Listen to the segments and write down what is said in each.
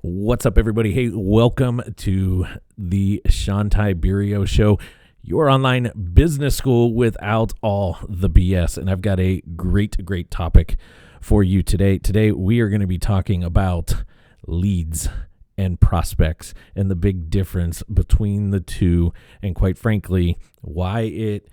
What's up, everybody? Hey, welcome to the Shawn Tiberio Show, your online business school without all the BS. And I've got a great topic for you today. Today, we are going to be talking about leads and prospects and the big difference between the two, and quite frankly, why it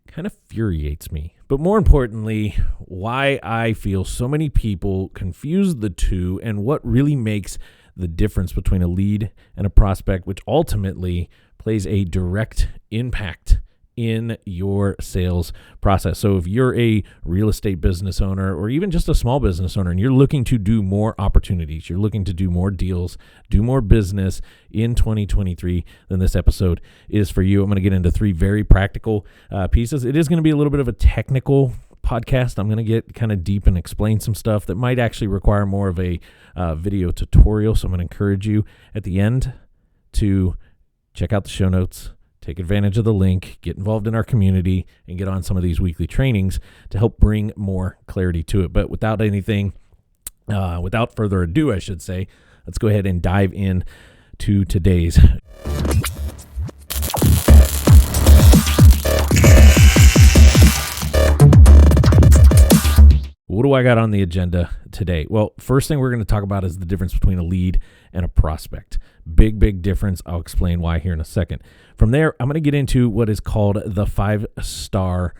kind of infuriates me. But more importantly, why I feel so many people confuse the two and what really makes the difference between a lead and a prospect, which ultimately plays a direct impact in your sales process. So if you're a real estate business owner or even just a small business owner and you're looking to do more opportunities, you're looking to do more deals, do more business in 2023, then this episode is for you. I'm going to get into three very practical pieces. It is going to be a little bit of a technical podcast. I'm going to get kind of deep and explain some stuff that might actually require more of a video tutorial. So I'm going to encourage you at the end to check out the show notes, take advantage of the link, get involved in our community, and get on some of these weekly trainings to help bring more clarity to it. But without further ado, I should say, let's go ahead and dive in to today's. What do I got on the agenda today? Well, first thing we're going to talk about is the difference between a lead and a prospect. Big difference. I'll explain why here in a second. From there, I'm going to get into what is called the 5-star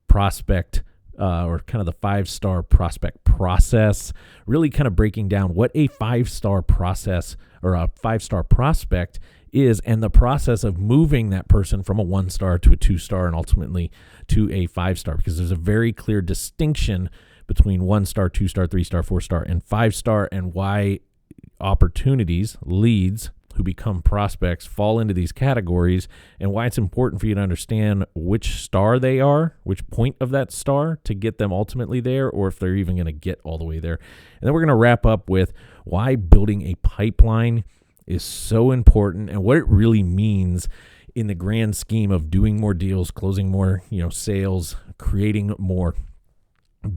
prospect or kind of the 5-star prospect process, really kind of breaking down what a 5-star process or a 5-star prospect is and the process of moving that person from a 1-star to a 2-star and ultimately to a 5-star, because there's a very clear distinction between 1-star, 2-star, 3-star, 4-star, and 5-star, and why opportunities, leads who become prospects fall into these categories, and why it's important for you to understand which star they are, which point of that star to get them ultimately there, or if they're even going to get all the way there. And then we're going to wrap up with why building a pipeline is so important and what it really means in the grand scheme of doing more deals, closing more, sales, creating more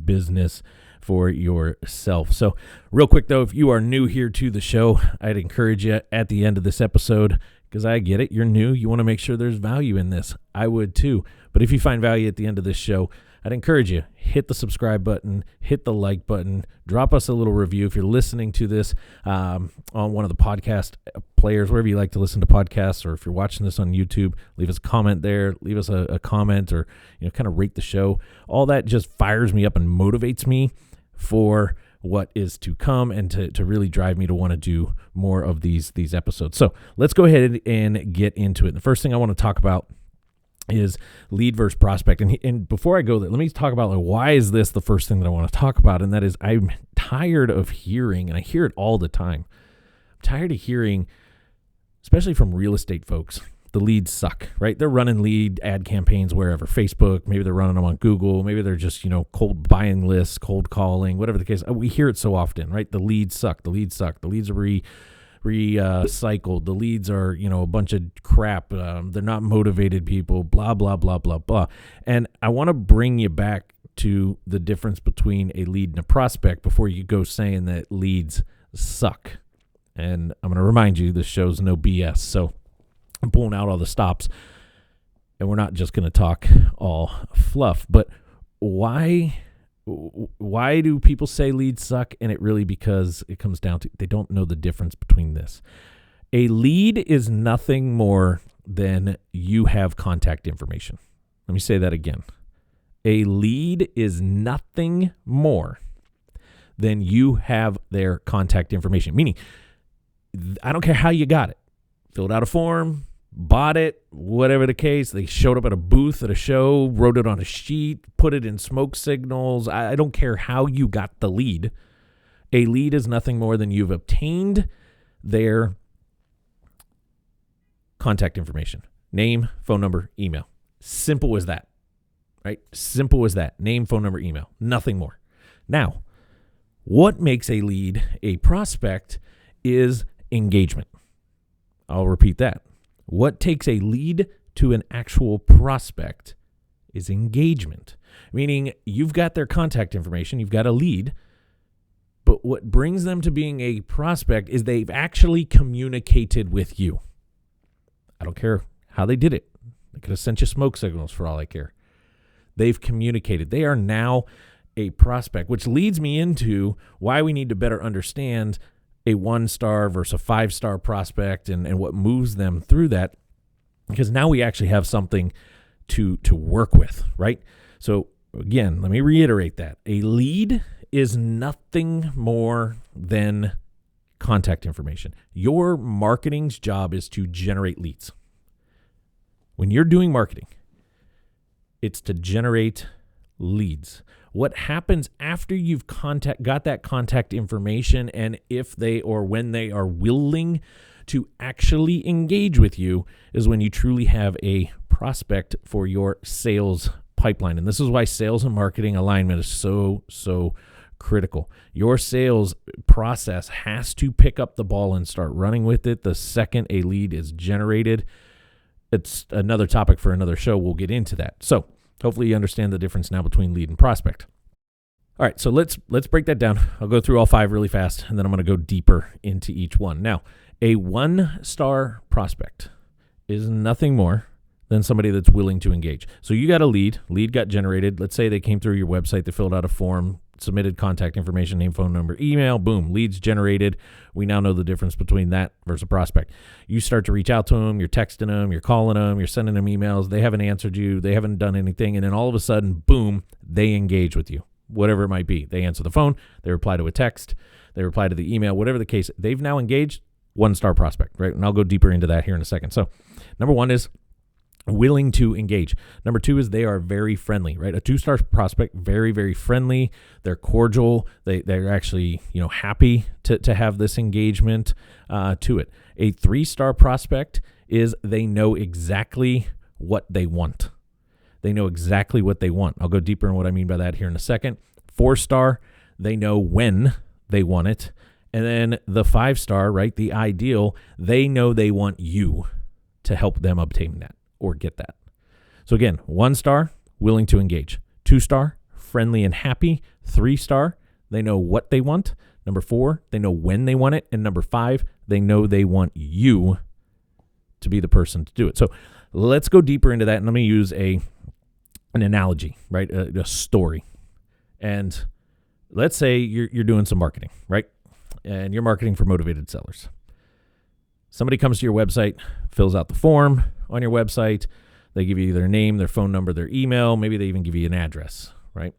business for yourself. So real quick though, if you are new here to the show, I'd encourage you at the end of this episode, because I get it, you're new, you want to make sure there's value in this. I would too. But if you find value at the end of this show, I'd encourage you, hit the subscribe button, hit the like button, drop us a little review. If you're listening to this on one of the podcast players, wherever you like to listen to podcasts, or if you're watching this on YouTube, leave us a comment there, leave us a comment, or kind of rate the show. All that just fires me up and motivates me for what is to come and to really drive me to want to do more of these episodes. So let's go ahead and get into it. The first thing I want to talk about is lead versus prospect. And before I go there, let me talk about why is this the first thing that I want to talk about, and that is I'm tired of hearing, and I hear it all the time, I'm tired of hearing, especially from real estate folks, the leads suck, right? They're running lead ad campaigns wherever, Facebook, maybe they're running them on Google, maybe they're just, cold buying lists, cold calling, whatever the case. We hear it so often, right? The leads suck, the leads suck, the leads are recycled, the leads are, a bunch of crap, they're not motivated people, blah, blah, blah, blah, blah. And I want to bring you back to the difference between a lead and a prospect before you go saying that leads suck. And I'm going to remind you, this show's no BS, so I'm pulling out all the stops, and we're not just going to talk all fluff. But why do people say leads suck? And it really, because it comes down to they don't know the difference between this. A lead is nothing more than you have contact information. Let me say that again. A lead is nothing more than you have their contact information. Meaning, I don't care how you got it. Filled out a form, bought it, whatever the case. They showed up at a booth at a show, wrote it on a sheet, put it in smoke signals. I don't care how you got the lead. A lead is nothing more than you've obtained their contact information. Name, phone number, email. Simple as that, right? Simple as that. Name, phone number, email. Nothing more. Now, what makes a lead a prospect is engagement. I'll repeat that. What takes a lead to an actual prospect is engagement, meaning you've got their contact information, you've got a lead, But what brings them to being a prospect is they've actually communicated with you. I don't care how they did it. They could have sent you smoke signals for all I care. They've communicated. They are now a prospect, which leads me into why we need to better understand a 1-star versus a 5-star prospect and what moves them through that, because now we actually have something to work with, right? So again, let me reiterate that. A lead is nothing more than contact information. Your marketing's job is to generate leads. When you're doing marketing, it's to generate leads. What happens after you've got that contact information, and if they or when they are willing to actually engage with you, is when you truly have a prospect for your sales pipeline. And this is why sales and marketing alignment is so critical. Your sales process has to pick up the ball and start running with it the second a lead is generated. It's another topic for another show. We'll get into that. So hopefully you understand the difference now between lead and prospect. All right, so let's break that down. I'll go through all 5 really fast, and then I'm going to go deeper into each one. Now, a 1-star prospect is nothing more than somebody that's willing to engage. So you got a lead got generated. Let's say they came through your website, they filled out a form, submitted contact information, name, phone number, email, boom, leads generated. We now know the difference between that versus a prospect. You start to reach out to them, you're texting them, you're calling them, you're sending them emails, they haven't answered you, they haven't done anything, and then all of a sudden, boom, they engage with you, whatever it might be. They answer the phone, they reply to a text, they reply to the email, whatever the case, they've now engaged. 1-star prospect, right? And I'll go deeper into that here in a second. So number 1 is willing to engage. Number 2 is they are very friendly, right? A 2-star prospect, very, very friendly. They're cordial. They're actually, happy to have this engagement to it. A 3-star prospect is they know exactly what they want. They know exactly what they want. I'll go deeper in what I mean by that here in a second. 4-star, they know when they want it. And then the 5-star, right, the ideal, they know they want you to help them obtain that or get that. So again, 1-star, willing to engage. 2-star, friendly and happy. 3-star, they know what they want. Number 4, they know when they want it. And number 5, they know they want you to be the person to do it. So let's go deeper into that. And let me use an analogy, right, a story. And let's say you're doing some marketing, right? And you're marketing for motivated sellers. Somebody comes to your website, fills out the form on your website. They give you their name, their phone number, their email. Maybe they even give you an address, right?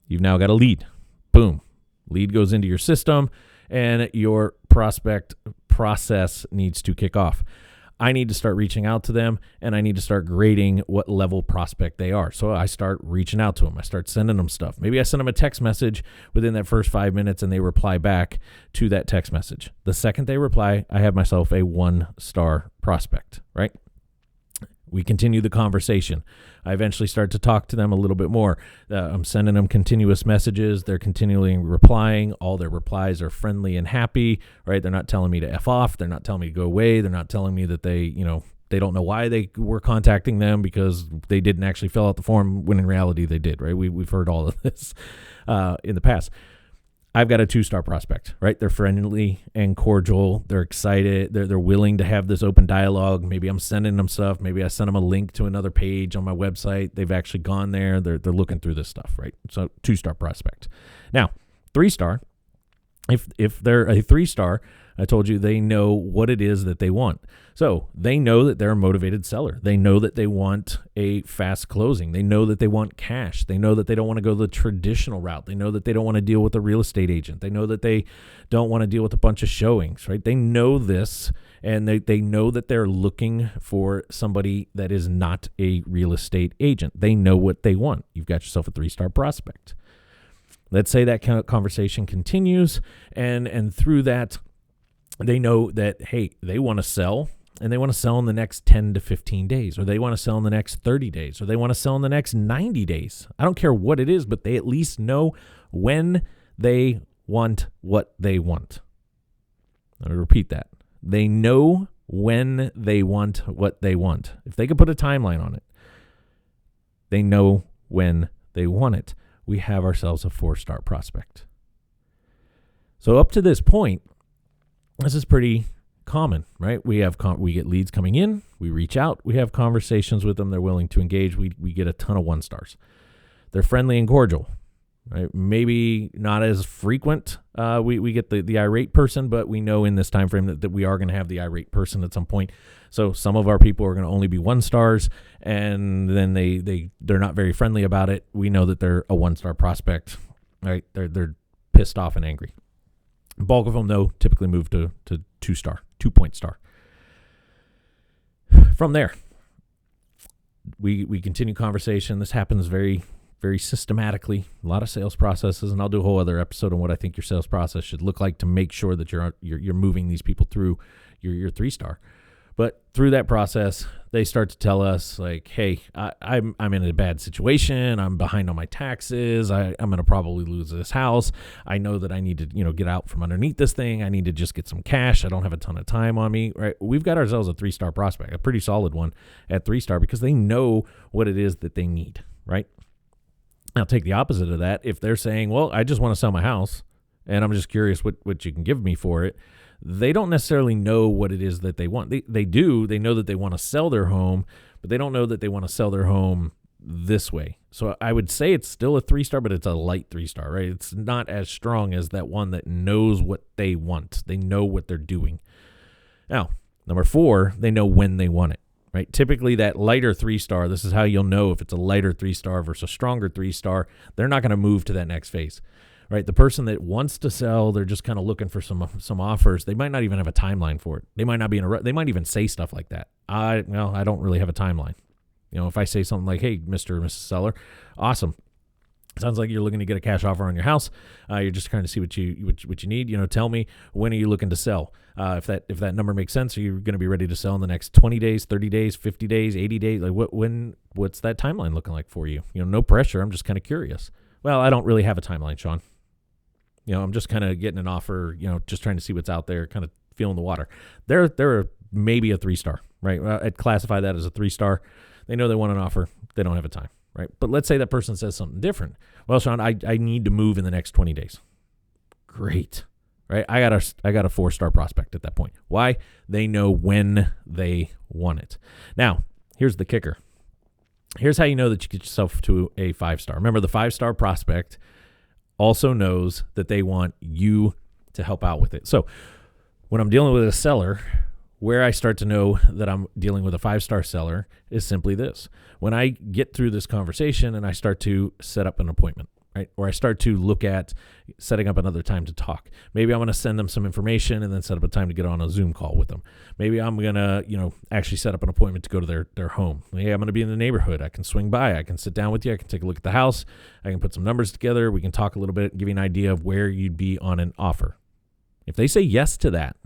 You've now got a lead. Boom. Lead goes into your system, and your prospect process needs to kick off. I need to start reaching out to them, and I need to start grading what level prospect they are. So I start reaching out to them. I start sending them stuff. Maybe I send them a text message within that first 5 minutes, and they reply back to that text message. The second they reply, I have myself a 1-star prospect, right? We continue the conversation. I eventually start to talk to them a little bit more. I'm sending them continuous messages. They're continually replying. All their replies are friendly and happy, right? They're not telling me to F off. They're not telling me to go away. They're not telling me that they don't know why they were contacting them because they didn't actually fill out the form when in reality they did, right? We've heard all of this in the past. I've got a 2-star prospect, right? They're friendly and cordial. They're excited. They're willing to have this open dialogue. Maybe I'm sending them stuff. Maybe I send them a link to another page on my website. They've actually gone there. They're looking through this stuff, right? So 2-star prospect. Now, 3-star, if they're a 3-star, I told you they know what it is that they want. So they know that they're a motivated seller. They know that they want a fast closing. They know that they want cash. They know that they don't want to go the traditional route. They know that they don't want to deal with a real estate agent. They know that they don't want to deal with a bunch of showings, right? They know this, and they know that they're looking for somebody that is not a real estate agent. They know what they want. You've got yourself a 3-star prospect. Let's say that kind of conversation continues, and through that, they know that, hey, they want to sell, and they want to sell in the next 10 to 15 days, or they want to sell in the next 30 days, or they want to sell in the next 90 days. I don't care what it is, but they at least know when they want what they want. Let me repeat that. They know when they want what they want. If they could put a timeline on it, they know when they want it. We have ourselves a 4-star prospect. So up to this point, this is pretty common, right? We get leads coming in, we reach out, we have conversations with them, they're willing to engage, we get a ton of 1-stars. They're friendly and cordial, right? Maybe not as frequent. We get the irate person, but we know in this time frame that we are going to have the irate person at some point. So some of our people are going to only be 1-stars, and then they're not very friendly about it. We know that they're a 1-star prospect, right? They're pissed off and angry. Bulk of them, though, typically move to 2-star, 2-point star. From there, we continue conversation. This happens very, very systematically. A lot of sales processes, and I'll do a whole other episode on what I think your sales process should look like to make sure that you're moving these people through your 3-star. But through that process, they start to tell us like, hey, I'm in a bad situation. I'm behind on my taxes. I'm going to probably lose this house. I know that I need to, get out from underneath this thing. I need to just get some cash. I don't have a ton of time on me, right? We've got ourselves a 3-star prospect, a pretty solid one at 3-star, because they know what it is that they need, right? Now take the opposite of that. If they're saying, well, I just want to sell my house and I'm just curious what you can give me for it, they don't necessarily know what it is that they want. They know that they want to sell their home, but they don't know that they want to sell their home this way. So I would say it's still a 3-star, but it's a light 3-star, right? It's not as strong as that one that knows what they want. They know what they're doing. Now, number 4, they know when they want it, right? Typically that lighter 3-star, this is how you'll know if it's a lighter 3-star versus a stronger 3-star. They're not going to move to that next phase. Right, the person that wants to sell, they're just kind of looking for some offers. They might not even have a timeline for it. They might not be they might even say stuff like that. I don't really have a timeline. If I say something like, "Hey, Mr. or Mrs. Seller, awesome. Sounds like you're looking to get a cash offer on your house. You're just trying to see what you need. Tell me, when are you looking to sell? If that number makes sense, are you going to be ready to sell in the next 20 days, 30 days, 50 days, 80 days? Like what's that timeline looking like for you? No pressure. I'm just kind of curious. Well, I don't really have a timeline, Shawn. I'm just kind of getting an offer, just trying to see what's out there, kind of feeling the water. They're maybe a 3-star, right? I'd classify that as a 3-star. They know they want an offer. They don't have a time, right? But let's say that person says something different. Well, Shawn, I need to move in the next 20 days. Great, right? I got a 4-star prospect at that point. Why? They know when they want it. Now, here's the kicker. Here's how you know that you get yourself to a 5-star. Remember, the 5-star prospect also knows that they want you to help out with it. So when I'm dealing with a seller, where I start to know that I'm dealing with a 5-star seller is simply this. When I get through this conversation and I start to set up an appointment, right? Or I start to look at setting up another time to talk. Maybe I'm going to send them some information and then set up a time to get on a Zoom call with them. Maybe I'm going to, actually set up an appointment to go to their home. Hey, I'm going to be in the neighborhood. I can swing by. I can sit down with you. I can take a look at the house. I can put some numbers together. We can talk a little bit, give you an idea of where you'd be on an offer. If they say yes to that,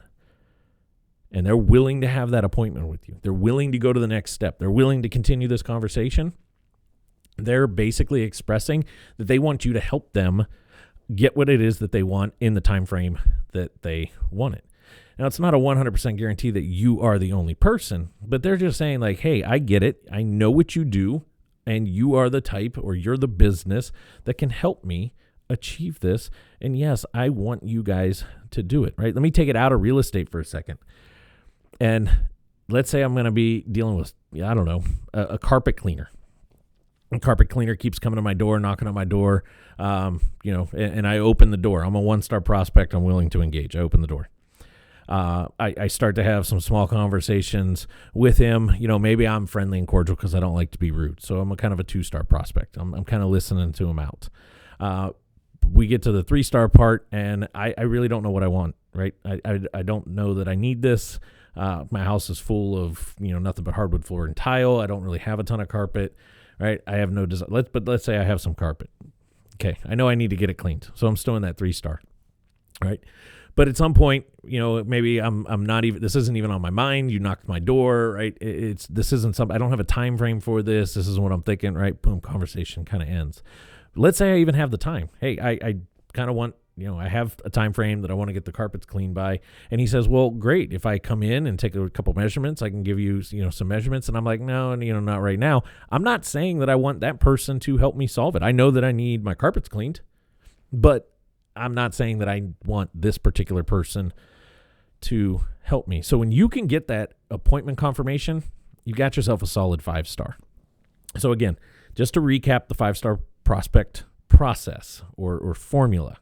and they're willing to have that appointment with you, they're willing to go to the next step, they're willing to continue this conversation, they're basically expressing that they want you to help them get what it is that they want in the time frame that they want it. Now, it's not a 100% guarantee that you are the only person, but they're just saying like, hey, I get it. I know what you do, and you are the type, or you're the business that can help me achieve this. And yes, I want you guys to do it, right? Let me take it out of real estate for a second. And let's say I'm going to be dealing with, a carpet cleaner. A carpet cleaner keeps coming to my door, knocking on my door, and I open the door. I'm a 1-star prospect. I'm willing to engage. I open the door. I start to have some small conversations with him. Maybe I'm friendly and cordial because I don't like to be rude. So I'm a kind of a 2-star prospect. I'm kind of listening to him out. We get to the 3-star part, and I really don't know what I want, right? I don't know that I need this. My house is full of, nothing but hardwood floor and tile. I don't really have a ton of carpet. Right, I have no desire. Let's say I have some carpet. Okay, I know I need to get it cleaned, so I'm still in that 3-star. Right, but at some point, maybe I'm not even. This isn't even on my mind. You knocked my door. Right, this isn't something. I don't have a time frame for this. This is what I'm thinking. Right, boom, conversation kind of ends. Let's say I even have the time. Hey, I kind of want. I have a time frame that I want to get the carpets cleaned by. And he says, well, great. If I come in and take a couple measurements, I can give you, some measurements. And I'm like, no, not right now. I'm not saying that I want that person to help me solve it. I know that I need my carpets cleaned, but I'm not saying that I want this particular person to help me. So when you can get that appointment confirmation, you got yourself a solid 5-star. So again, just to recap the 5-star prospect process or formula.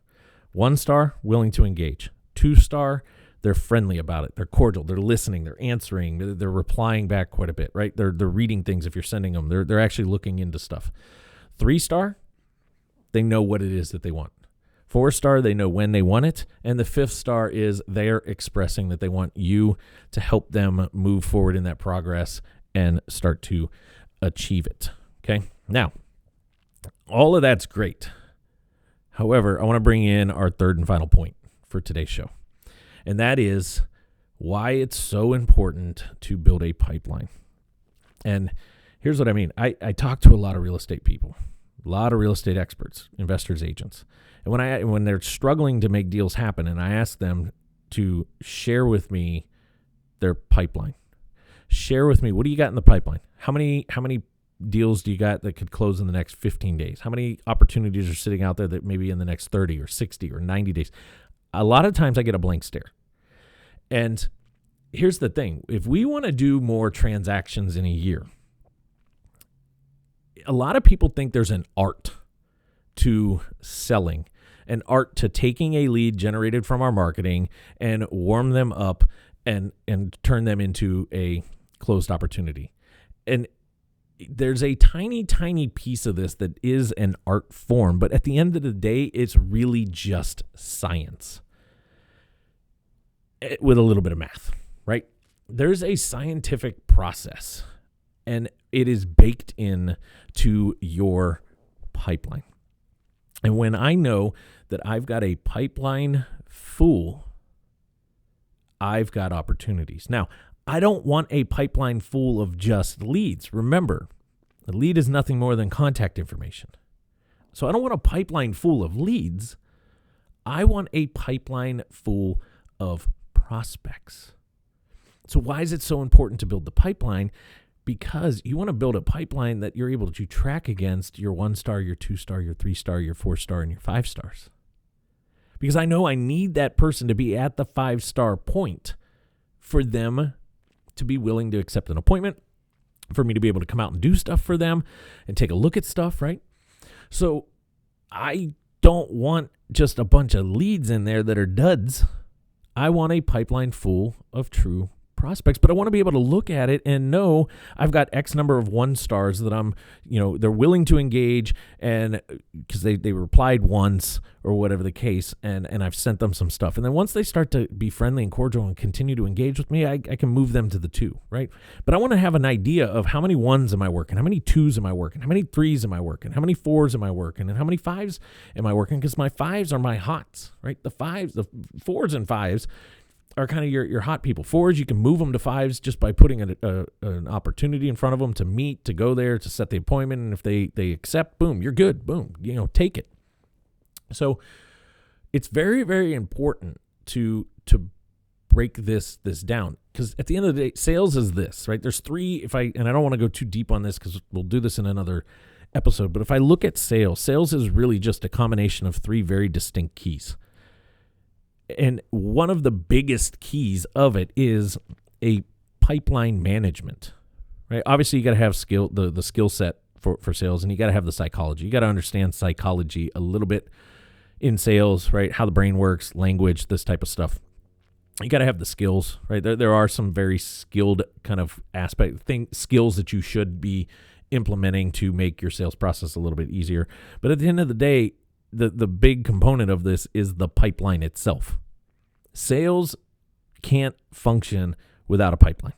1-star, willing to engage. 2-star, they're friendly about it. They're cordial. They're listening. They're answering. They're replying back quite a bit, right? They're reading things if you're sending them. They're actually looking into stuff. 3-star, they know what it is that they want. 4-star, they know when they want it. And the 5th star is they're expressing that they want you to help them move forward in that progress and start to achieve it. Okay. Now, all of that's great. However, I want to bring in our third and final point for today's show. And that is why it's so important to build a pipeline. And here's what I mean. I talk to a lot of real estate people, a lot of real estate experts, investors, agents. And when they're struggling to make deals happen, and I ask them to share with me their pipeline, share with me, what do you got in the pipeline? How many deals do you got that could close in the next 15 days? How many opportunities are sitting out there that maybe in the next 30 or 60 or 90 days? A lot of times I get a blank stare. And here's the thing. If we want to do more transactions in a year, a lot of people think there's an art to selling, an art to taking a lead generated from our marketing and warm them up and turn them into a closed opportunity. And there's a tiny, tiny piece of this that is an art form, but at the end of the day, it's really just science with a little bit of math, right? There's a scientific process, and it is baked in to your pipeline. And when I know that I've got a pipeline full, I've got opportunities. Now, I don't want a pipeline full of just leads. Remember, a lead is nothing more than contact information. So I don't want a pipeline full of leads. I want a pipeline full of prospects. So why is it so important to build the pipeline? Because you want to build a pipeline that you're able to track against your 1-star, your 2-star, your 3-star, your 4-star, and your 5-stars. Because I know I need that person to be at the 5-star point for them to be willing to accept an appointment, for me to be able to come out and do stuff for them and take a look at stuff, right? So I don't want just a bunch of leads in there that are duds. I want a pipeline full of true prospects, but I want to be able to look at it and know I've got X number of 1-stars that I'm, they're willing to engage, and because they replied once or whatever the case, and I've sent them some stuff. And then once they start to be friendly and cordial and continue to engage with me, I can move them to the 2, right? But I want to have an idea of how many 1s am I working, how many 2s am I working, how many 3s am I working, how many 4s am I working, and how many 5s am I working, because my 5s are my hots, right? The 4s and 5s are kind of your hot people. 4s, you can move them to 5s just by putting an opportunity in front of them to meet, to go there, to set the appointment. And if they accept, boom, you're good. Boom, take it. So it's very, very important to break this down, because at the end of the day, sales is this, right? There's 3, and I don't want to go too deep on this because we'll do this in another episode, but if I look at sales is really just a combination of 3 very distinct keys. And one of the biggest keys of it is a pipeline management, right? Obviously, you got to have the skill set for sales, and you got to have the psychology. You got to understand psychology a little bit in sales, right? How the brain works, language, this type of stuff. You got to have the skills, right? There are some very skilled kind of skills that you should be implementing to make your sales process a little bit easier. But at the end of the day, the big component of this is the pipeline itself. Sales can't function without a pipeline.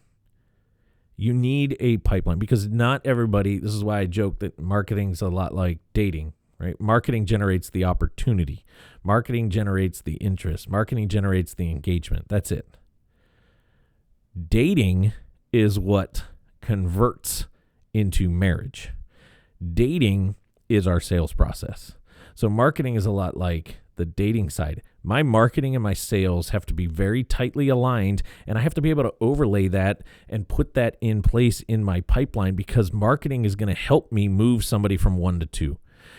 You need a pipeline, because not everybody, this is why I joke that marketing's a lot like dating, right? Marketing generates the opportunity. Marketing generates the interest. Marketing generates the engagement. That's it. Dating is what converts into marriage. Dating is our sales process. So marketing is a lot like the dating side. My marketing and my sales have to be very tightly aligned, and I have to be able to overlay that and put that in place in my pipeline, because marketing is going to help me move somebody from 1 to 2.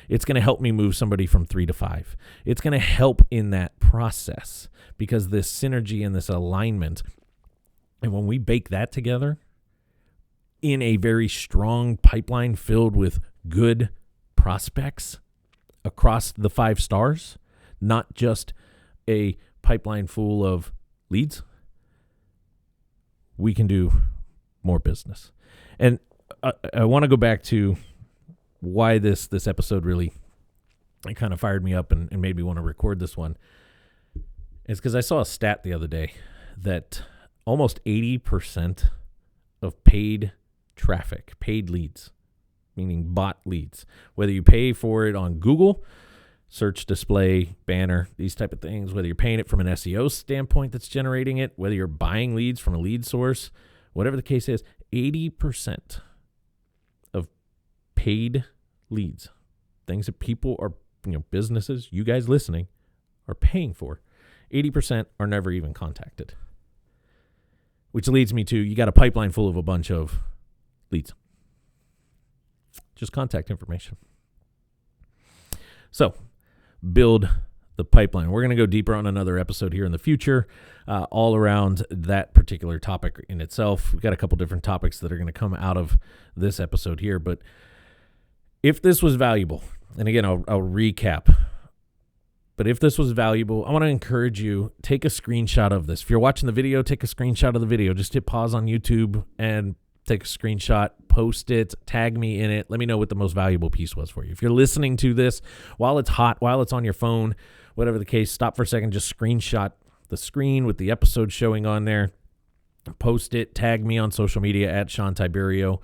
It's going to help me move somebody from 3 to 5. It's going to help in that process because this synergy and this alignment, and when we bake that together in a very strong pipeline filled with good prospects across the 5 stars, not just a pipeline full of leads, we can do more business. And I want to go back to why this episode really kind of fired me up and made me want to record this one. It's because I saw a stat the other day that almost 80% of paid traffic, paid leads, meaning bot leads, whether you pay for it on Google, search, display, banner, these type of things, whether you're paying it from an SEO standpoint that's generating it, whether you're buying leads from a lead source, whatever the case is, 80% of paid leads, things that people are, businesses, you guys listening, are paying for, 80% are never even contacted. Which leads me to, you got a pipeline full of a bunch of leads. Just contact information. So, build the pipeline. We're going to go deeper on another episode here in the future, all around that particular topic in itself. We've got a couple different topics that are going to come out of this episode here. But if this was valuable, and again, I'll recap. But if this was valuable, I want to encourage you, take a screenshot of this. If you're watching the video, take a screenshot of the video. Just hit pause on YouTube and take a screenshot, post it, tag me in it. Let me know what the most valuable piece was for you. If you're listening to this while it's hot, while it's on your phone, whatever the case, stop for a second, just screenshot the screen with the episode showing on there, post it, tag me on social media at Shawn Tiberio,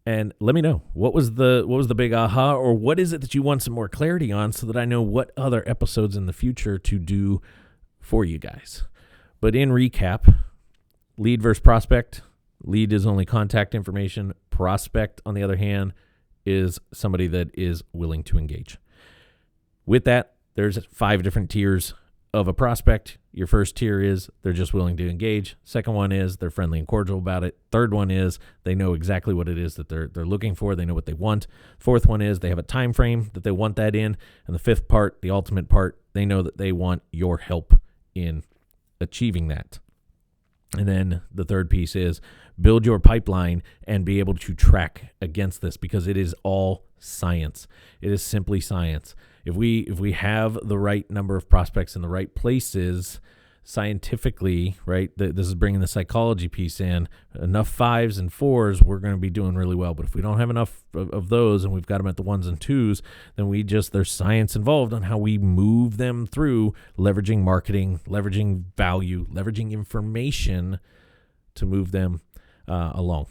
and let me know what was the big aha, or what is it that you want some more clarity on so that I know what other episodes in the future to do for you guys. But in recap, lead versus prospect. Lead is only contact information. Prospect, on the other hand, is somebody that is willing to engage. With that, there's 5 different tiers of a prospect. Your first tier is they're just willing to engage. Second one is they're friendly and cordial about it. Third one is they know exactly what it is that they're looking for. They know what they want. Fourth one is they have a time frame that they want that in. And the fifth part, the ultimate part, they know that they want your help in achieving that. And then the third piece is build your pipeline and be able to track against this, because it is all science. It is simply science. If we have the right number of prospects in the right places scientifically, right, this is bringing the psychology piece in, enough 5s and 4s, we're going to be doing really well. But if we don't have enough of those and we've got them at the 1s and 2s, then there's science involved on how we move them through leveraging marketing, leveraging value, leveraging information to move them along.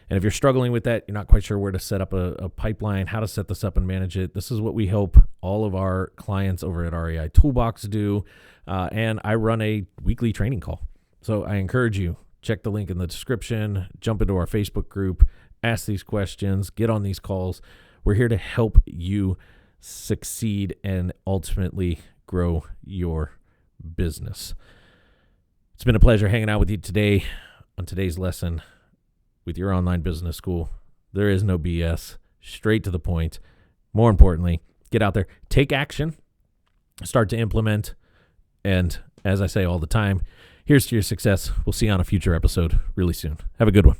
And if you're struggling with that, you're not quite sure where to set up a pipeline, how to set this up and manage it, this is what we help all of our clients over at REI Toolbox do. And I run a weekly training call. So I encourage you, check the link in the description, jump into our Facebook group, ask these questions, get on these calls. We're here to help you succeed and ultimately grow your business. It's been a pleasure hanging out with you today on today's lesson with your online business school. There is no BS, straight to the point. More importantly, get out there, take action, start to implement. And as I say all the time, here's to your success. We'll see you on a future episode really soon. Have a good one.